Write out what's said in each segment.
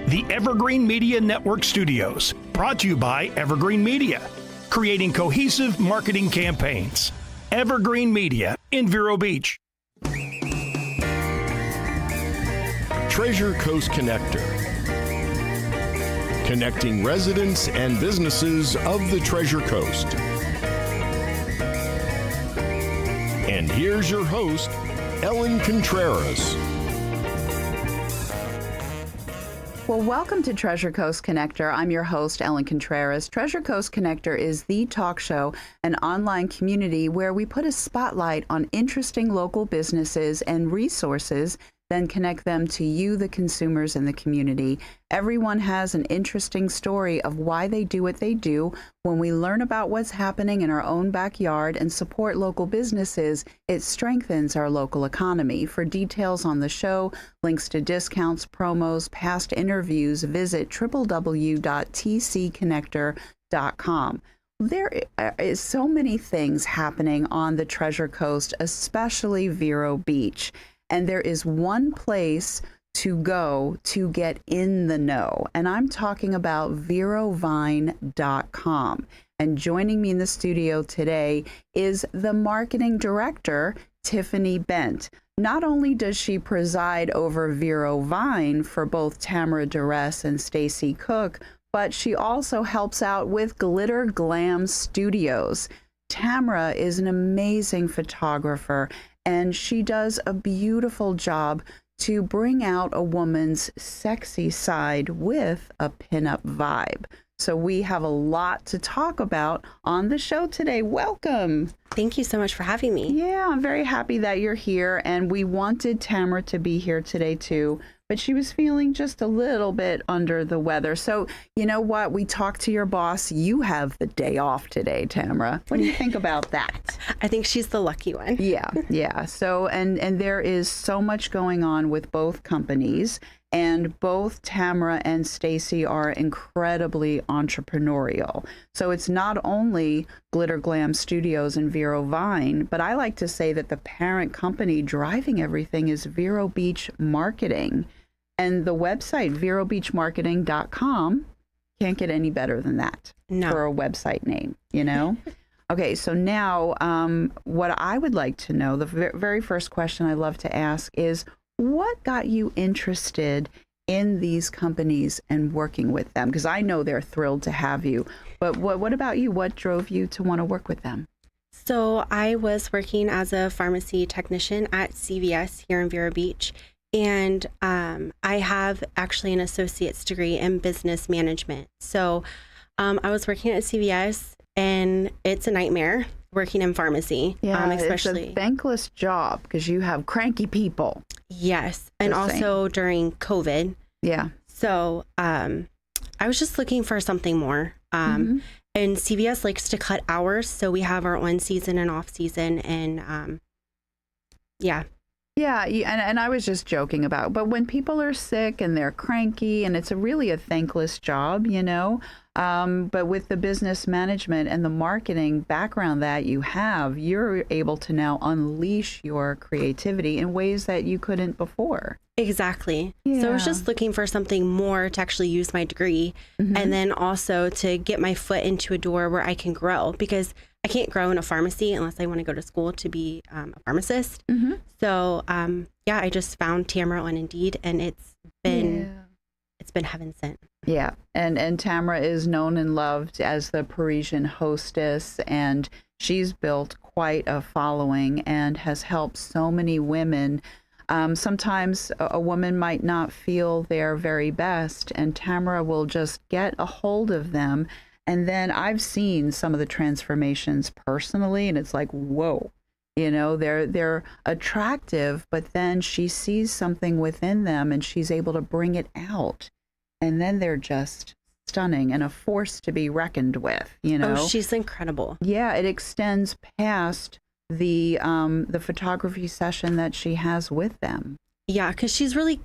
the Evergreen Media Network Studios, brought to you by Evergreen Media, creating cohesive marketing campaigns. Evergreen Media in Vero Beach. Treasure Coast Connector, connecting residents and businesses of the Treasure Coast. And here's your host, Ellen Contreras. Well, welcome to Treasure Coast Connector. I'm your host, Ellen Contreras. Treasure Coast Connector is the talk show and online community where we put a spotlight on interesting local businesses and resources, then connect them to you, the consumers in the community. Everyone has an interesting story of why they do what they do. When we learn about what's happening in our own backyard and support local businesses, it strengthens our local economy. For details on the show, links to discounts, promos, past interviews, visit www.tcconnector.com. There is so many things happening on the Treasure Coast, especially Vero Beach. And there is one place to go to get in the know. And I'm talking about verovine.com. And joining me in the studio today is the marketing director, Tiffany Bent. Not only does she preside over Vero Vine for both Tamara Duress and Stacy Cook, but she also helps out with Glitter Glam Studios. Tamara is an amazing photographer, and she does a beautiful job to bring out a woman's sexy side with a pinup vibe. So we have a lot to talk about on the show today. Welcome. Thank you so much for having me. Yeah, I'm very happy that you're here. And we wanted Tamara to be here today too, but she was feeling just a little bit under the weather. So you know what? We talked to your boss. You have the day off today, Tamara. What do you think about that? I think she's the lucky one. Yeah. So, and there is so much going on with both companies. And both Tamara and Stacy are incredibly entrepreneurial. So it's not only Glitter Glam Studios and Vero Vine, but I like to say that the parent company driving everything is Vero Beach Marketing. And the website, verobeachmarketing.com, can't get any better than that for a website name, you know? Okay, so now what I would like to know, the very first question I love to ask is, what got you interested in these companies and working with them? Because I know they're thrilled to have you. But what about you? What drove you to want to work with them? So I was working as a pharmacy technician at CVS here in Vero Beach. And I have actually an associate's degree in business management. So I was working at CVS, and it's a nightmare working in pharmacy. Yeah, especially. It's a thankless job because you have cranky people. Yes. And also during COVID. Yeah. So I was just looking for something more. And CVS likes to cut hours. So we have our on season and off season. And yeah. Yeah, and I was just joking about, but when people are sick and they're cranky, and it's really a thankless job, you know, but with the business management and the marketing background that you have, you're able to now unleash your creativity in ways that you couldn't before. Exactly. Yeah. So I was just looking for something more to actually use my degree, and then also to get my foot into a door where I can grow, because I can't grow in a pharmacy unless I want to go to school to be a pharmacist. So I just found Tamara on Indeed, and it's been heaven sent. Yeah, and Tamara is known and loved as the Parisian hostess, and she's built quite a following and has helped so many women. Sometimes a woman might not feel their very best, and Tamara will just get a hold of them. And then I've seen some of the transformations personally, and it's like, whoa, you know, they're attractive, but then she sees something within them and she's able to bring it out. And then they're just stunning and a force to be reckoned with, you know. Oh, she's incredible. Yeah, it extends past the photography session that she has with them. Yeah, because she's really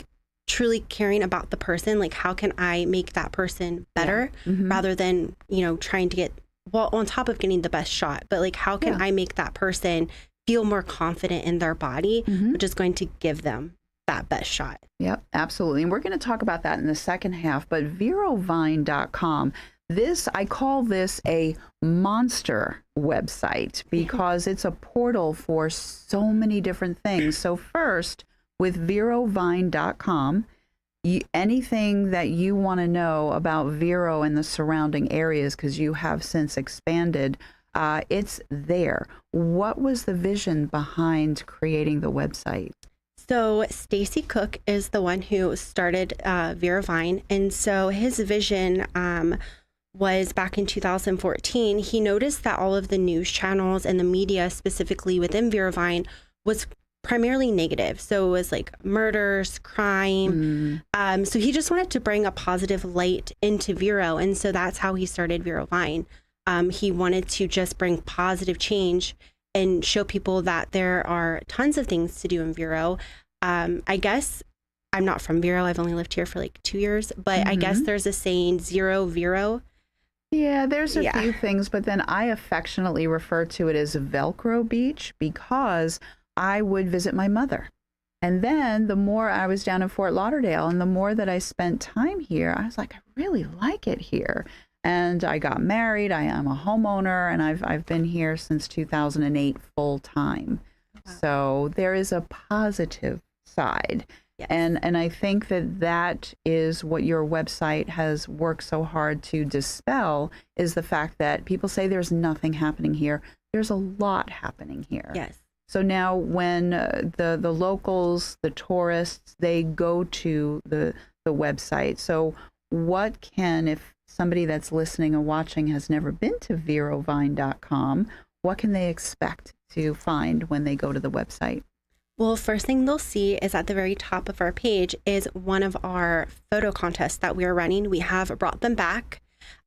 truly caring about the person. Like, how can I make that person better, rather than, you know, trying to get, well, on top of getting the best shot, but like, how can I make that person feel more confident in their body, which is going to give them that best shot. Yep, absolutely. And we're going to talk about that in the second half. But verovine.com, I call this a monster website because it's a portal for so many different things. So first, with verovine.com, anything that you want to know about Vero and the surrounding areas, because you have since expanded, it's there. What was the vision behind creating the website? So Stacy Cook is the one who started Verovine, and so his vision was back in 2014. He noticed that all of the news channels and the media, specifically within Verovine, was primarily negative. So it was like murders, crime. So he just wanted to bring a positive light into Vero, and so that's how he started Verovine. He wanted to just bring positive change and show people that there are tons of things to do in Vero. I guess I'm not from Vero. I've only lived here for like 2 years, but I guess there's a saying, zero Vero. Yeah, there's a few things, but then I affectionately refer to it as Velcro Beach because I would visit my mother. And then the more I was down in Fort Lauderdale and the more that I spent time here, I was like, I really like it here. And I got married. I am a homeowner, and I've been here since 2008 full time. Wow. So there is a positive side. Yes. And I think that is what your website has worked so hard to dispel, is the fact that people say there's nothing happening here. There's a lot happening here. Yes. So now when the locals, the tourists, they go to the website. So what can, if somebody that's listening and watching has never been to verovine.com, what can they expect to find when they go to the website? Well, first thing they'll see is at the very top of our page is one of our photo contests that we are running. We have brought them back.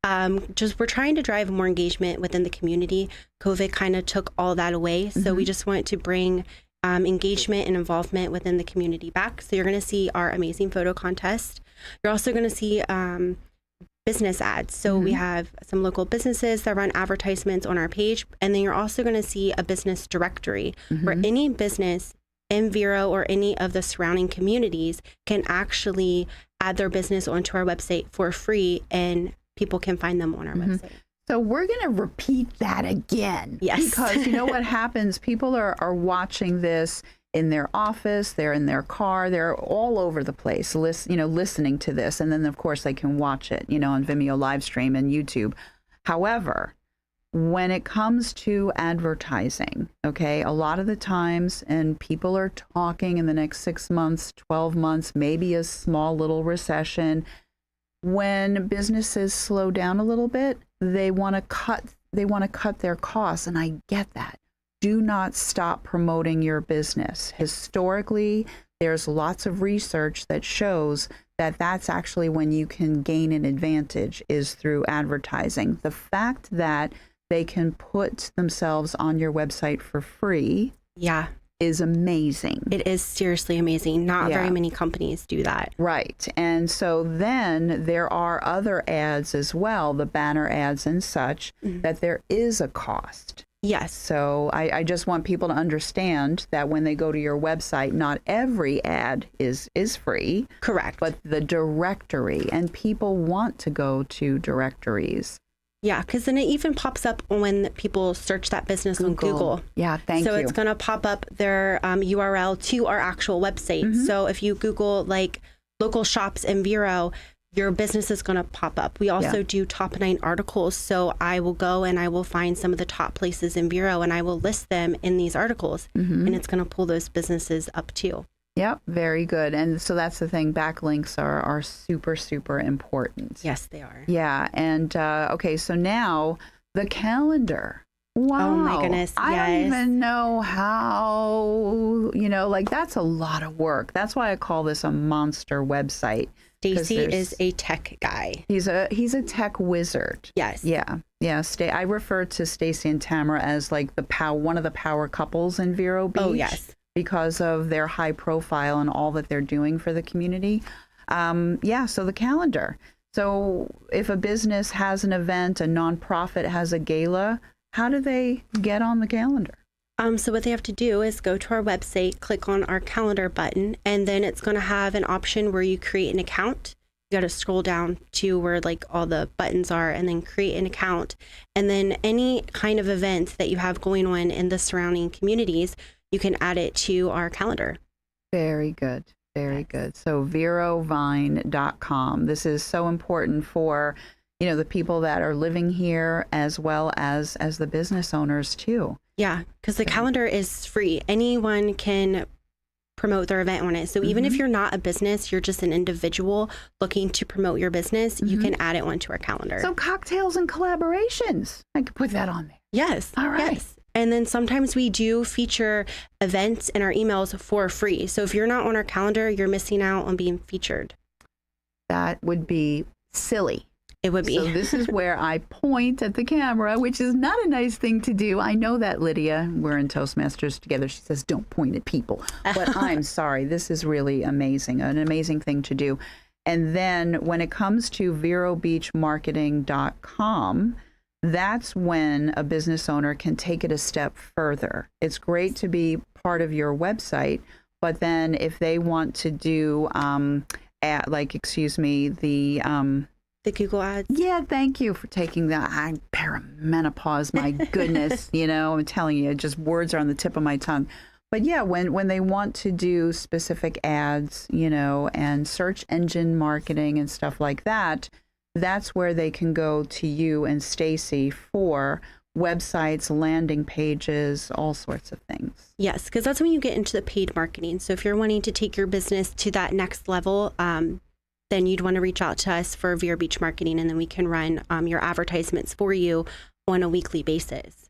We're trying to drive more engagement within the community. COVID kind of took all that away. So we just want to bring engagement and involvement within the community back. So you're going to see our amazing photo contest. You're also going to see business ads. So we have some local businesses that run advertisements on our page. And then you're also going to see a business directory where any business in Vero or any of the surrounding communities can actually add their business onto our website for free, and people can find them on our website. So we're going to repeat that again. Yes. Because you know what happens? People are watching this in their office, they're in their car, they're all over the place, listening to this. And then, of course, they can watch it, on Vimeo live stream and YouTube. However, when it comes to advertising, okay, a lot of the times, and people are talking in the next 6 months, 12 months, maybe a small little recession, when businesses slow down a little bit, they want to cut their costs, and I get that. Do not stop promoting your business. Historically, there's lots of research that shows that that's actually when you can gain an advantage, is through advertising. The fact that they can put themselves on your website for free is amazing. It is seriously amazing. Not very many companies do that. Right. And so then there are other ads as well, the banner ads and such, that there is a cost. Yes. So I just want people to understand that when they go to your website, not every ad is free. Correct. But the directory, and people want to go to directories. Yeah, because then it even pops up when people search that business on Google. Yeah, thank you. So it's going to pop up their URL to our actual website. So if you Google like local shops in Vero, your business is going to pop up. We also do top 9 articles. So I will go and I will find some of the top places in Vero and I will list them in these articles. And it's going to pull those businesses up too. Yep, very good. And so that's the thing. Backlinks are super, super important. Yes, they are. Yeah. And okay, so now the calendar. Wow. Oh my goodness. I don't even know how, that's a lot of work. That's why I call this a monster website. Stacy is a tech guy. He's a tech wizard. Yes. Yeah. Yeah. I refer to Stacy and Tamara as like one of the power couples in Vero Beach. Oh, yes. Because of their high profile and all that they're doing for the community. So the calendar. So if a business has an event, a nonprofit has a gala, how do they get on the calendar? So what they have to do is go to our website, click on our calendar button, and then it's going to have an option where you create an account. You got to scroll down to where like all the buttons are and then create an account. And then any kind of event that you have going on in the surrounding communities, you can add it to our calendar. Very good. Very good. So verovine.com. This is so important for, the people that are living here as well as the business owners too. Yeah, because the calendar is free. Anyone can promote their event on it. So even if you're not a business, you're just an individual looking to promote your business, you can add it onto our calendar. So cocktails and collaborations. I could put that on there. Yes. All right. Yes. And then sometimes we do feature events in our emails for free. So if you're not on our calendar, you're missing out on being featured. That would be silly. It would be. So this is where I point at the camera, which is not a nice thing to do. I know that, Lydia. We're in Toastmasters together. She says, don't point at people. But I'm sorry. This is really amazing, an amazing thing to do. And then when it comes to verobeachmarketing.com, that's when a business owner can take it a step further. It's great to be part of your website, but then if they want to do, The Google ads. Yeah, thank you for taking that. I'm perimenopause, my goodness. I'm telling you, just words are on the tip of my tongue. But yeah, when they want to do specific ads, and search engine marketing and stuff like that, that's where they can go to you and Stacy for websites, landing pages, all sorts of things. Yes, because that's when you get into the paid marketing. So if you're wanting to take your business to that next level, then you'd want to reach out to us for Vero Beach Marketing, and then we can run your advertisements for you on a weekly basis.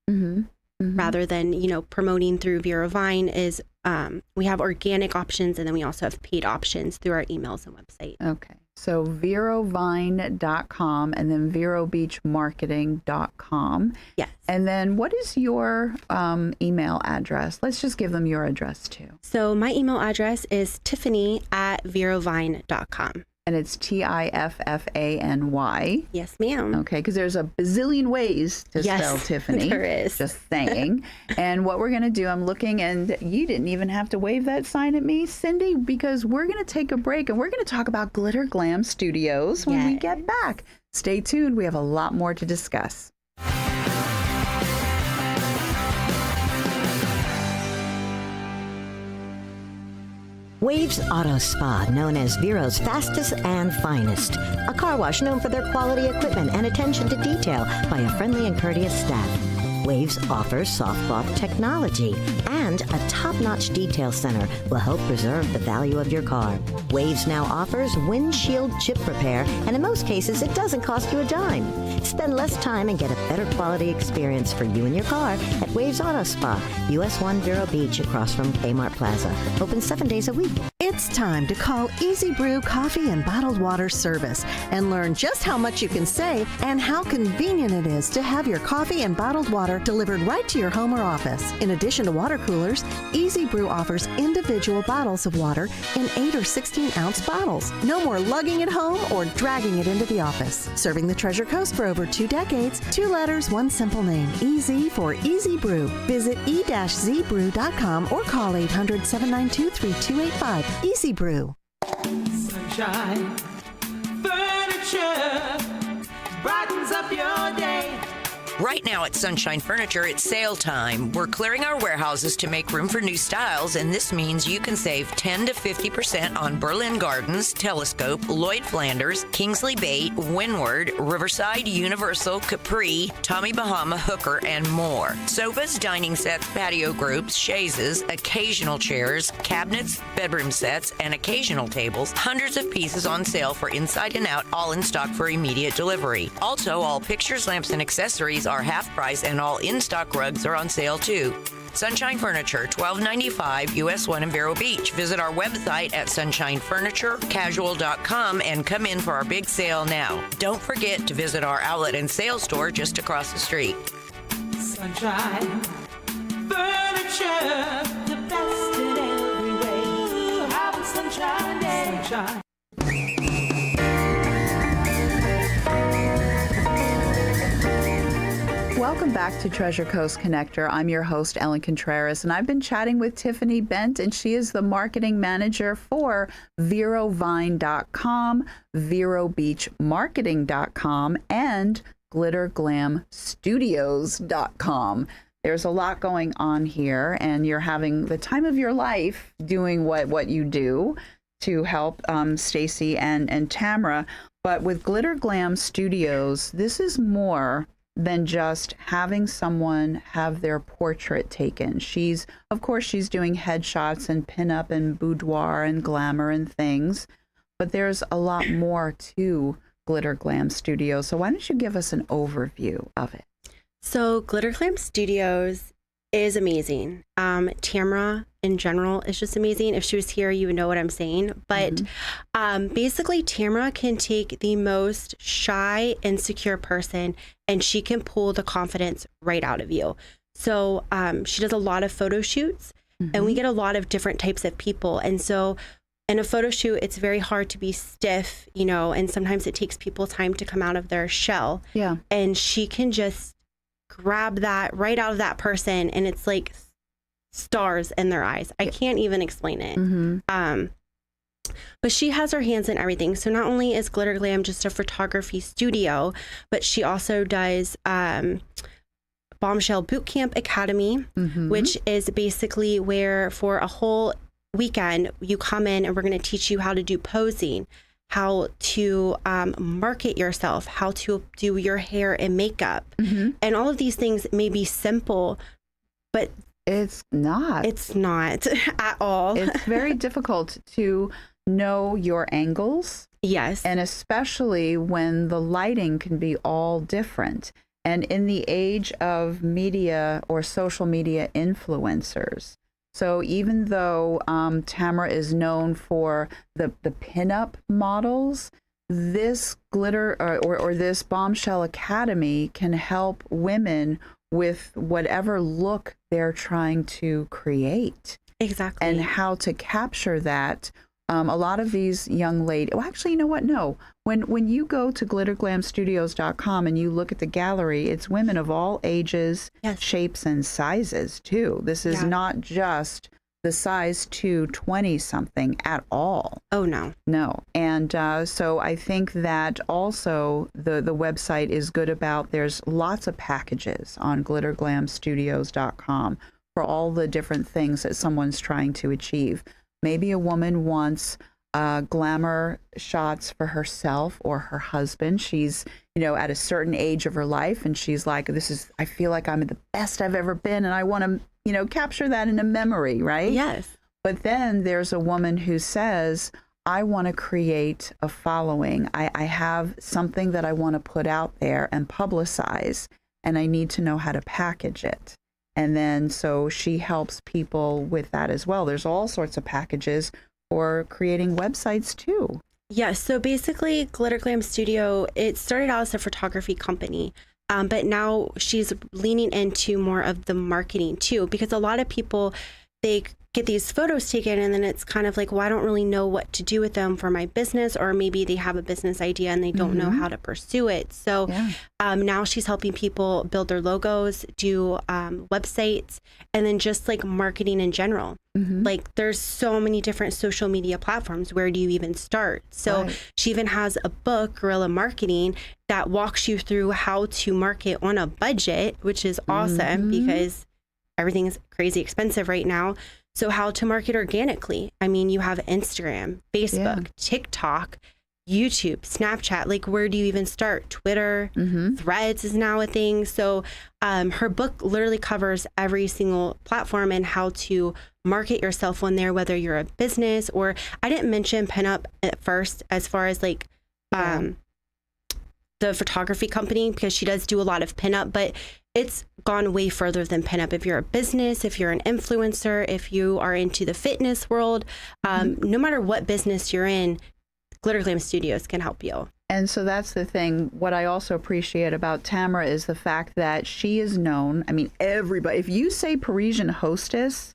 Rather than, promoting through Vero Vine is we have organic options, and then we also have paid options through our emails and website. Okay. So verovine.com and then verobeachmarketing.com. Yes. And then what is your email address? Let's just give them your address too. So my email address is tiffany@verovine.com. And it's Tiffany. Yes, ma'am. Okay, because there's a bazillion ways to spell Tiffany. There is. Just saying. And what we're going to do, I'm looking, and you didn't even have to wave that sign at me, Cindy, because we're going to take a break, and we're going to talk about Glitter Glam Studios when we get back. Stay tuned. We have a lot more to discuss. Waves Auto Spa, known as Vero's fastest and finest. A car wash known for their quality equipment and attention to detail by a friendly and courteous staff. Waves offers soft cloth technology, and a top-notch detail center will help preserve the value of your car. Waves now offers windshield chip repair, and in most cases, it doesn't cost you a dime. Spend less time and get a better quality experience for you and your car at Waves Auto Spa, US 1 Vero Beach, across from Kmart Plaza. Open 7 days a week. It's time to call Easy Brew Coffee and Bottled Water Service and learn just how much you can save and how convenient it is to have your coffee and bottled water delivered right to your home or office. In addition to water coolers, Easy Brew offers individual bottles of water in 8 or 16-ounce bottles. No more lugging it home or dragging it into the office. Serving the Treasure Coast for over 2 decades, 2 letters, 1 simple name. Easy for Easy Brew. Visit e-zbrew.com or call 800-792-3285. Easy Brew. Sunshine Furniture brightens up your day. Right now at Sunshine Furniture, it's sale time. We're clearing our warehouses to make room for new styles, and this means you can save 10 to 50% on Berlin Gardens, Telescope, Lloyd Flanders, Kingsley Bait, Windward, Riverside, Universal, Capri, Tommy Bahama, Hooker, and more. Sofas, dining sets, patio groups, chaises, occasional chairs, cabinets, bedroom sets, and occasional tables. Hundreds of pieces on sale for inside and out, all in stock for immediate delivery. Also, all pictures, lamps, and accessories are half price, and all in-stock rugs are on sale too. Sunshine Furniture, $12.95 US 1 in Vero Beach. Visit our website at sunshinefurniturecasual.com and come in for our big sale now. Don't forget to visit our outlet and sales store just across the street. Sunshine Furniture, the best in every way. Have a sunshine day. Sunshine. Welcome back to Treasure Coast Connector. I'm your host, Ellen Contreras, and I've been chatting with Tiffany Bent, and she is the marketing manager for VeroVine.com, VeroBeachMarketing.com, and GlitterGlamStudios.com. There's a lot going on here, and you're having the time of your life doing what you do to help Stacy and Tamara. But with Glitter Glam Studios, this is more than just having someone have their portrait taken. Of course, she's doing headshots and pinup and boudoir and glamour and things, but there's a lot more to Glitter Glam Studios. So why don't you give us an overview of it? So Glitter Glam Studios is amazing. Tamara in general is just amazing. If she was here, you would know what I'm saying. But basically, Tamara can take the most shy, insecure person and she can pull the confidence right out of you. So she does a lot of photo shoots and we get a lot of different types of people. And so in a photo shoot, it's very hard to be stiff, and sometimes it takes people time to come out of their shell. Yeah. And she can just grab that right out of that person and it's like stars in their eyes. I can't even explain it. But she has her hands in everything. So not only is Glitter Glam just a photography studio, but she also does Bombshell Bootcamp Academy, which is basically where for a whole weekend you come in and we're going to teach you how to do posing, how to market yourself, how to do your hair and makeup. And all of these things may be simple, but it's not at all. It's very difficult to know your angles. Yes. And especially when the lighting can be all different. And in the age of media or social media influencers, so even though Tamara is known for the pinup models, this Glitter or this Bombshell Academy can help women with whatever look they're trying to create. Exactly. And how to capture that. A lot of these young ladies, well, actually, you know what? No. When you go to glitterglamstudios.com and you look at the gallery, it's women of all ages, shapes, and sizes, too. This is not just the size 220 something at all. Oh, no. No. And so I think that also the website is good about, there's lots of packages on glitterglamstudios.com for all the different things that someone's trying to achieve. Maybe a woman wants glamour shots for herself or her husband. She's, at a certain age of her life, and she's like, I feel like I'm the best I've ever been, and I want to, capture that in a memory, right? Yes. But then there's a woman who says, I want to create a following. I have something that I want to put out there and publicize, and I need to know how to package it. And then so she helps people with that as well. There's all sorts of packages for creating websites too. Yes. So basically, Glitter Glam Studio, it started out as a photography company, but now she's leaning into more of the marketing too, because a lot of people, they get these photos taken and then it's kind of like, well, I don't really know what to do with them for my business, or maybe they have a business idea and they don't know how to pursue it. So now she's helping people build their logos, do websites, and then just like marketing in general. Like there's so many different social media platforms. Where do you even start? So she even has a book, Guerrilla Marketing, that walks you through how to market on a budget, which is awesome because everything is crazy expensive right now. So how to market organically. I mean, you have Instagram, Facebook, TikTok, YouTube, Snapchat. Like, where do you even start? Twitter, Threads is now a thing. So her book literally covers every single platform and how to market yourself on there, whether you're a business or, I didn't mention pinup at first as far as like the photography company, because she does do a lot of pinup, but it's gone way further than pinup. If you're a business, if you're an influencer, if you are into the fitness world, no matter what business you're in, Glitter Glam Studios can help you. And so that's the thing. What I also appreciate about Tamara is the fact that she is known. I mean, everybody, if you say Parisian hostess,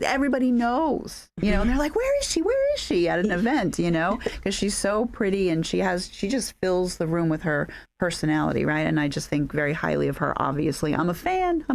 everybody knows, you know, and they're like, where is she? Where is she at an event, you know, because she's so pretty and she just fills the room with her personality, right? And I just think very highly of her, obviously. I'm a fan.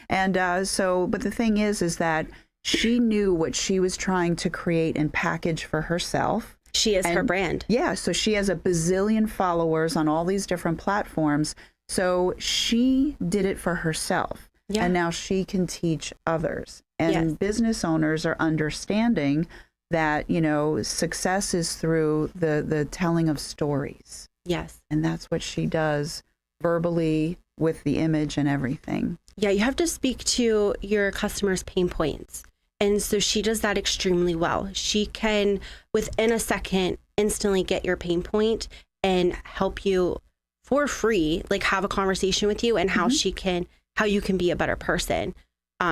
And but the thing is that she knew what she was trying to create and package for herself. She is her brand. Yeah, so she has a bazillion followers on all these different platforms. So she did it for herself. Yeah. And now she can teach others. And business owners are understanding that, you know, success is through the telling of stories. Yes. And that's what she does verbally with the image and everything. Yeah, you have to speak to your customers' pain points. And so she does that extremely well. She can, within a second, instantly get your pain point and help you for free, like have a conversation with you and how you can be a better person.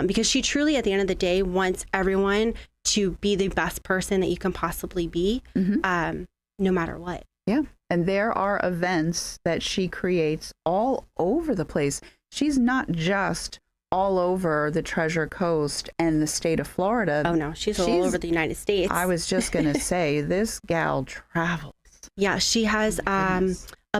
Because she truly, at the end of the day, wants everyone to be the best person that you can possibly be, no matter what. Yeah. And there are events that she creates all over the place. She's not just all over the Treasure Coast and the state of Florida. Oh, no. She's all over the United States. I was just going to say, this gal travels. Yeah. She has a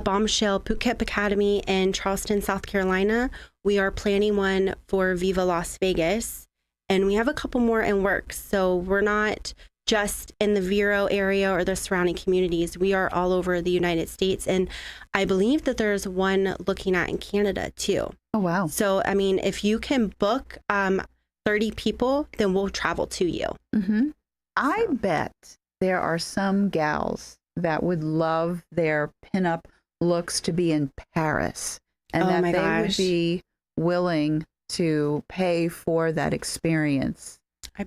Bombshell Boot Camp Academy in Charleston, South Carolina. We are planning one for Viva Las Vegas. And we have a couple more in works. So we're not just in the Vero area or the surrounding communities. We are all over the United States. And I believe that there's one looking at in Canada too. Oh, wow. So, I mean, if you can book 30 people, then we'll travel to you. Mm-hmm. I bet there are some gals that would love their pinup looks to be in Paris and that they would be willing to pay for that experience.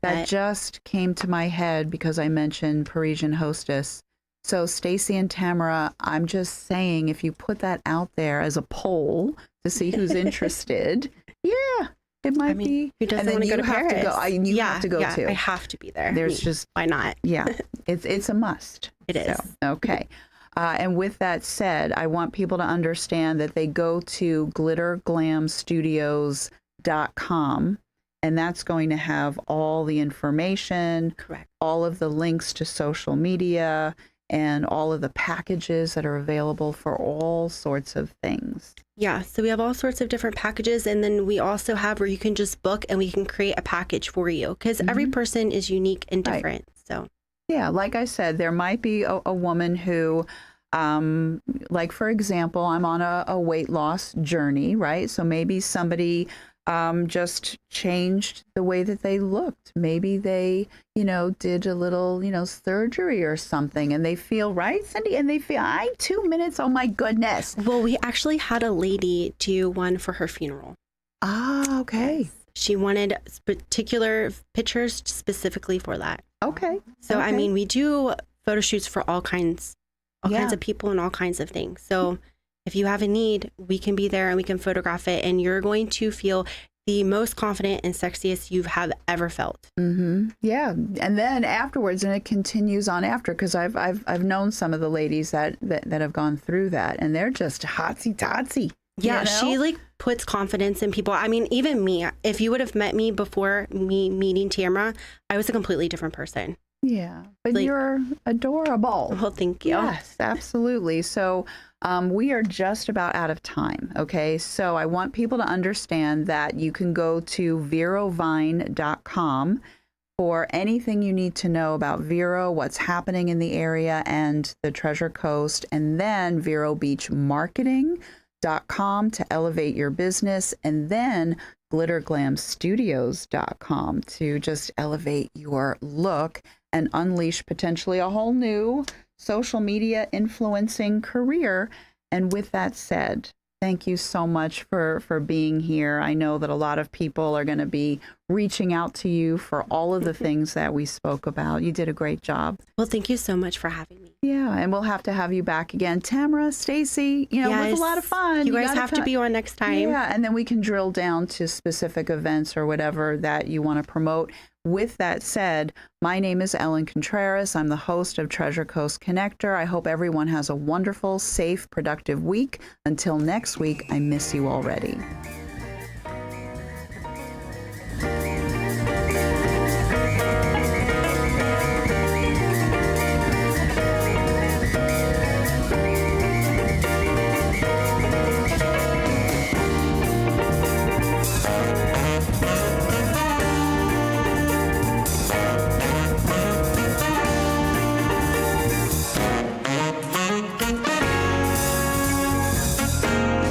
That just came to my head because I mentioned Parisian Hostess. So Stacy and Tamara, I'm just saying, if you put that out there as a poll to see who's interested, it might be. Who doesn't want to go to Paris? You have to go too. I have to be there. There's just why not? Yeah, it's a must. It is. Okay. And with that said, I want people to understand that they go to glitterglamstudios.com. And that's going to have all the information, correct, all of the links to social media, and all of the packages that are available for all sorts of things. Yeah, so we have all sorts of different packages. And then we also have where you can just book and we can create a package for you because every person is unique and different. Right. So, yeah, like I said, there might be a woman who, like, for example, I'm on a weight loss journey, right? So maybe somebody just changed the way that they looked. Maybe they, did a little, surgery or something and they feel, right, Cindy? And they feel, 2 minutes, oh my goodness. Well, we actually had a lady do one for her funeral. Ah, okay. She wanted particular pictures specifically for that. Okay. So, I mean, we do photo shoots for all kinds of people and all kinds of things. So if you have a need, we can be there and we can photograph it. And you're going to feel the most confident and sexiest you have ever felt. Mm-hmm. Yeah. And then afterwards, and it continues on after, because I've known some of the ladies that have gone through that and they're just hotsy-totsy. Yeah, she puts confidence in people. I mean, even me, if you would have met me before me meeting Tamara, I was a completely different person. Yeah, but you're adorable. Well, thank you. Yes, absolutely. So we are just about out of time. Okay, so I want people to understand that you can go to verovine.com for anything you need to know about Vero, what's happening in the area and the Treasure Coast, and then Vero Beach Marketing.com to elevate your business, and then glitterglamstudios.com to just elevate your look and unleash potentially a whole new social media influencing career. And with that said, thank you so much for being here. I know that a lot of people are going to be reaching out to you for all of the things that we spoke about. You did a great job. Well, thank you so much for having me. Yeah, and we'll have to have you back again. Tamara, Stacy, it was a lot of fun. You guys have to be on next time. Yeah, and then we can drill down to specific events or whatever that you want to promote. With that said, my name is Ellen Contreras. I'm the host of Treasure Coast Connector. I hope everyone has a wonderful, safe, productive week. Until next week, I miss you already.